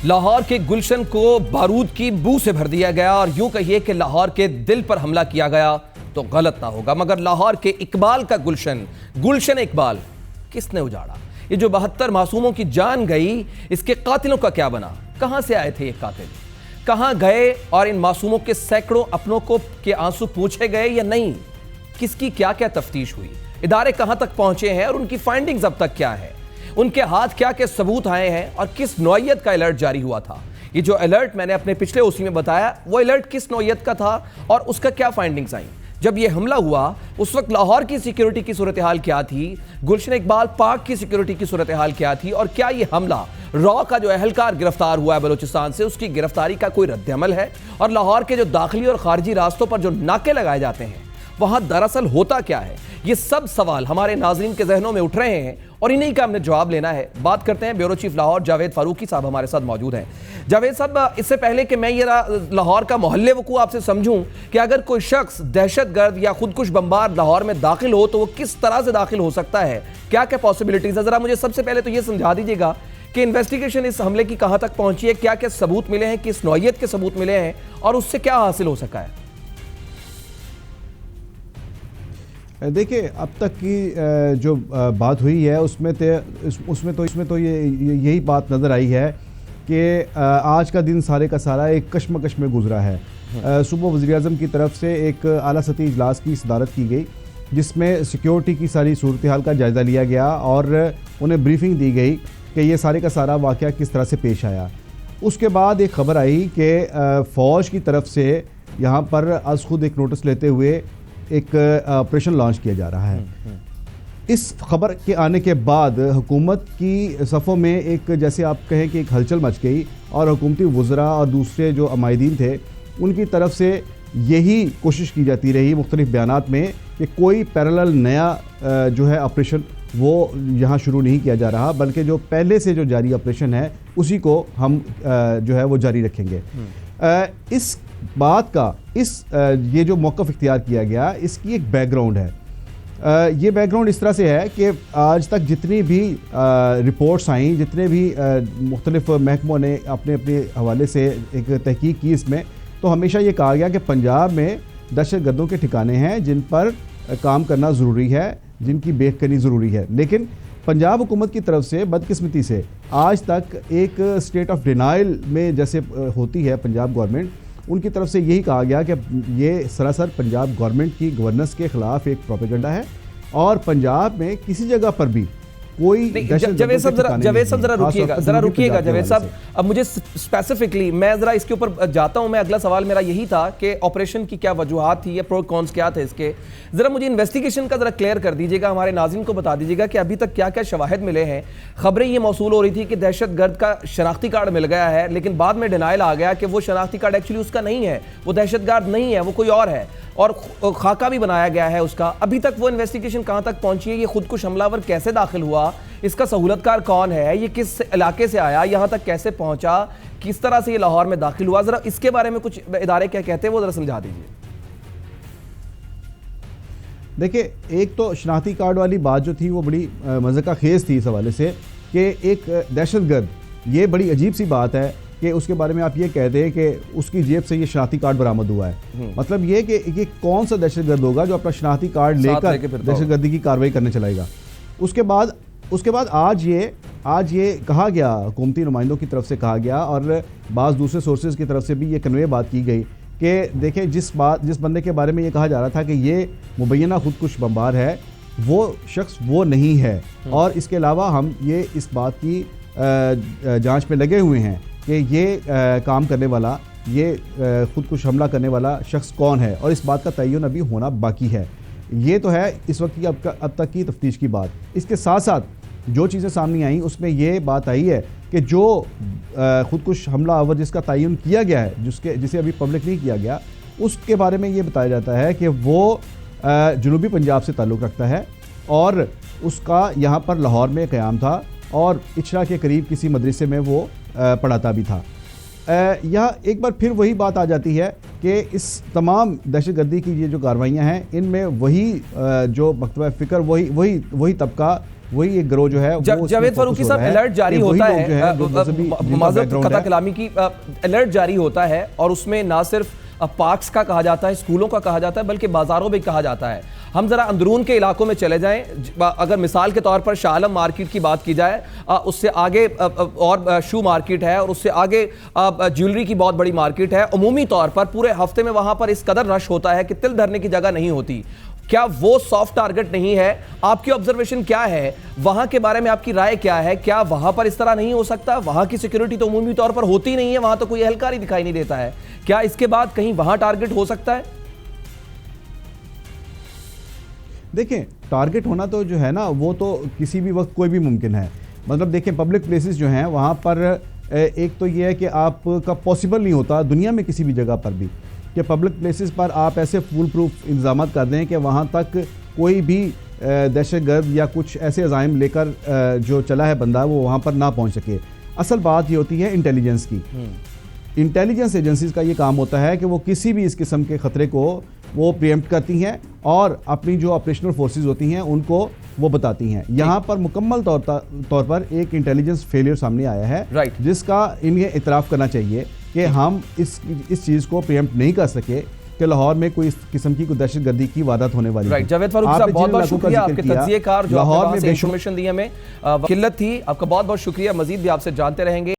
लाहौर के गुलशन को बारूद की बू से भर दिया गया और यूं कहिए कि लाहौर के दिल पर हमला किया गया तो गलत ना होगा, मगर लाहौर के इकबाल का गुलशन इकबाल किसने उजाड़ा? ये जो 72 मासूमों की जान गई, इसके कातिलों का क्या बना? कहां से आए थे ये कातिल? कहां गए और इन मासूमों के सैकड़ों अपनों को के आंसू पूछे गए या नहीं? किसकी क्या क्या तफ्तीश हुई? इदारे कहां तक पहुंचे हैं और उनकी फाइंडिंग्स अब तक क्या है? उनके हाथ क्या क्या सबूत आए हैं और किस नौयत का अलर्ट जारी हुआ था? ये जो अलर्ट मैंने अपने पिछले उसी में बताया, वो अलर्ट किस नौयत का था और उसका क्या फाइंडिंग्स आई? जब ये हमला हुआ उस वक्त लाहौर की सिक्योरिटी की सूरत हाल क्या थी? गुलशन इकबाल पार्क की सिक्योरिटी की सूरत हाल क्या थी? और क्या ये हमला रॉ का जो अहलकार गिरफ्तार हुआ है बलोचिस्तान से, उसकी गिरफ्तारी का कोई रद्द-ए-अमल है? और लाहौर के जो दाखिली और खारजी रास्तों पर जो नाके लगाए जाते हैं, वहां दरअसल होता क्या है? ये सब सवाल हमारे नाज़रीन के जहनों में उठ रहे हैं और इन्हीं का हमने जवाब लेना है। बात करते हैं ब्यूरो चीफ लाहौर जावेद फारूकी साहब हमारे साथ मौजूद हैं। जावेद साहब, इससे पहले कि मैं ये लाहौर का मोहल्ले वकू आपसे समझूं कि अगर कोई शख्स दहशतगर्द या खुदकुश बमबार लाहौर में दाखिल हो तो वो किस तरह से दाखिल हो सकता है, क्या क्या पॉसिबिलिटीज है, जरा मुझे सबसे पहले तो ये समझा दीजिएगा कि इन्वेस्टिगेशन इस हमले की कहां तक पहुंची है, क्या क्या सबूत मिले हैं, किस नौयत के सबूत मिले हैं और उससे क्या हासिल हो सका है? देखिए, अब तक की जो बात हुई है उसमें तो यही बात नज़र आई है कि आज का दिन सारे का सारा एक कश्मकश में गुजरा है। सुबह वज़ीर-ए-आज़म की तरफ से एक आला सतही इजलास की सदारत की गई, जिसमें सिक्योरिटी की सारी सूरत हाल का जायज़ा लिया गया और उन्हें ब्रीफिंग दी गई कि ये सारे का सारा वाक़या किस तरह से पेश आया। उसके बाद एक ख़बर आई कि फ़ौज की तरफ से यहाँ पर आज खुद एक नोटिस लेते हुए एक ऑपरेशन लॉन्च किया जा रहा है। इस खबर के आने के बाद हुकूमत की सफ़ों में एक, जैसे आप कहें कि एक हलचल मच गई और हुकूमती वज़रा और दूसरे जो अमायदीन थे उनकी तरफ से यही कोशिश की जाती रही मुख्तलिफ बयानात में कि कोई पैरेलल नया जो है ऑपरेशन वो यहाँ शुरू नहीं किया जा रहा, बल्कि जो पहले से जो जारी ऑपरेशन है उसी को हम जो है वो जारी रखेंगे। इस बात का ये जो मौक़िफ़ इख्तियार किया गया, इसकी एक बैकग्राउंड है। ये बैकग्राउंड इस तरह से है कि आज तक जितनी भी रिपोर्ट्स आई, जितने भी मुख्तलिफ महकमों ने अपने अपने हवाले से एक तहकीक की, इसमें तो हमेशा ये कहा गया कि पंजाब में दहशतगर्दों के ठिकाने हैं जिन पर काम करना ज़रूरी है, जिनकी बेख करनी ज़रूरी है। लेकिन पंजाब हुकूमत की तरफ से बदकिस्मती से आज तक एक स्टेट ऑफ डिनाइल में जैसे होती है पंजाब गवर्नमेंट, उनकी तरफ से यही कहा गया कि ये सरासर पंजाब गवर्नमेंट की गवर्नेंस के ख़िलाफ़ एक प्रोपेगेंडा है और पंजाब में किसी जगह पर भी कोई जावेद साहब जरा रुकिएगा जावेद साहब। अब मुझे स्पेसिफिकली मैं जरा इसके ऊपर जाता हूं। मैं अगला सवाल मेरा यही था कि ऑपरेशन की क्या वजूहात थी या प्रो कॉन्स क्या थे इसके, जरा मुझे इन्वेस्टिगेशन का जरा क्लियर कर दीजिएगा, हमारे नाज़रीन को बता दीजिएगा कि अभी तक क्या क्या शवाहिद मिले हैं। खबरें ये मौसूल हो रही थी कि दहशतगर्द का शनाख्ती कार्ड मिल गया है, लेकिन बाद में डिनाइल आ गया कि वो शनाख्ती कार्ड एक्चुअली उसका नहीं है, वो दहशतगर्द नहीं है, वो कोई और है, और खाका भी बनाया गया है उसका। अभी तक वो इन्वेस्टिगेशन कहां तक पहुंची है? ये खुदकुश हमलावर कैसे दाखिल हुआ, इसका सहूलतकार कौन है, ये किस इलाके से आया, यहां तक कैसे पहुंचा, किस तरह से ये लाहौर में दाखिल हुआ, जरा इसके बारे में कुछ इदारे क्या कहते हैं वो जरा समझा दीजिए। देखिए, एक तो शनाख्ती कार्ड वाली बात जो थी वो बड़ी मज़ाक़ खेज़ थी इस हवाले से कि एक दहशतगर्द, ये बड़ी अजीब सी बात है कि उसके बारे में आप ये कहते हैं कि उसकी जेब से ये शनाख्ती कार्ड बरामद हुआ है। मतलब ये कि ये कौन सा दहशतगर्द होगा जो अपना शनाख्ती कार्ड लेकर दहशतगर्दी की कार्रवाई करने चलाएगा। उसके बाद आज ये कहा गया, हुकूमती नुमाइंदों की तरफ से कहा गया और बाज़ दूसरे सोर्सेज की तरफ से भी ये कन्वे बात की गई कि देखिए, जिस बंदे के बारे में ये कहा जा रहा था कि ये मुबैना खुदकुश बमबार है, वो शख्स वो नहीं है। और इसके अलावा हम ये इस बात की जांच में लगे हुए हैं कि ये काम करने वाला, ये खुदकुश हमला करने वाला शख्स कौन है, और इस बात का तयन अभी होना बाकी है। ये तो है इस वक्त की अब तक की तफ्तीश की बात। इसके साथ साथ जो चीज़ें सामने आई उसमें ये बात आई है कि जो खुदकुश हमलावर जिसका तयन किया गया है, जिसे अभी पब्लिक नहीं किया गया, उसके बारे में ये बताया जाता है कि वो जनूबी पंजाब से ताल्लुक़ रखता है और उसका यहाँ पर लाहौर में क़याम था और इचरा के करीब किसी मदरसे में वो पढ़ाता भी था। यहाँ एक बार फिर वही बात आ जाती है कि इस तमाम दहशतगर्दी की ये जो कार्रवाइयाँ हैं, इनमें वही जो मकतबा फ़िक्र, वही तबका वही एक गिरोह जो है जावेद फारूकी साहब, अलर्ट जारी होता है, माजरत कता कलामी की, अलर्ट जारी होता है और उसमें ना सिर्फ पार्क्स का कहा जाता है, स्कूलों का कहा जाता है, बल्कि बाजारों में कहा जाता है। हम जरा अंदरून के इलाकों में चले जाएं, अगर मिसाल के तौर पर शाह आलम मार्केट की बात की जाए, उससे आगे और शू मार्केट है और उससे आगे ज्वेलरी की बहुत बड़ी मार्केट है। अमूमी तौर पर पूरे हफ्ते में वहां पर इस कदर रश होता है कि तिल धरने की जगह नहीं होती। क्या वो सॉफ्ट टारगेट नहीं है? आपकी ऑब्जर्वेशन क्या है वहां के बारे में, आपकी राय क्या है? क्या वहां पर इस तरह नहीं हो सकता? वहां की सिक्योरिटी तो अमूमी तौर पर होती नहीं है, वहां तो कोई एहलकार ही दिखाई नहीं देता है। क्या इसके बाद कहीं वहां टारगेट हो सकता है? देखें, टारगेट होना तो जो है ना, वो तो किसी भी वक्त कोई भी मुमकिन है। मतलब देखें, पब्लिक प्लेसेस जो हैं वहाँ पर एक तो ये है कि आपका पॉसिबल नहीं होता दुनिया में किसी भी जगह पर भी कि पब्लिक प्लेसेस पर आप ऐसे फूल प्रूफ इंतजाम कर दें कि वहाँ तक कोई भी दहशतगर्द या कुछ ऐसे अज़ाइम लेकर जो चला है बंदा वो वहाँ पर ना पहुँच सके। असल बात ये होती है इंटेलिजेंस की। इंटेलिजेंस एजेंसीज का ये काम होता है कि वो किसी भी इस किस्म के ख़तरे को वो प्रीएम्प्ट करती हैं और अपनी जो ऑपरेशनल फोर्सेस होती हैं उनको वो बताती हैं। यहाँ पर मुकम्मल तौर पर एक इंटेलिजेंस फेलियर सामने आया है, जिसका इन्हें इतराफ़ करना चाहिए कि हम इस चीज़ को प्रीएम्प्ट नहीं कर सके कि लाहौर में कोई इस किस्म की कोई दहशतगर्दी की वारदात होने वाली है। जावेद फारूक साहब, बहुत बहुत शुक्रिया, आपके तज्ज़ियेकार जो लाहौर में इंफॉर्मेशन दी हमें किल्लत थी, आपका बहुत बहुत शुक्रिया। मजीद भी आपसे जानते रहेंगे।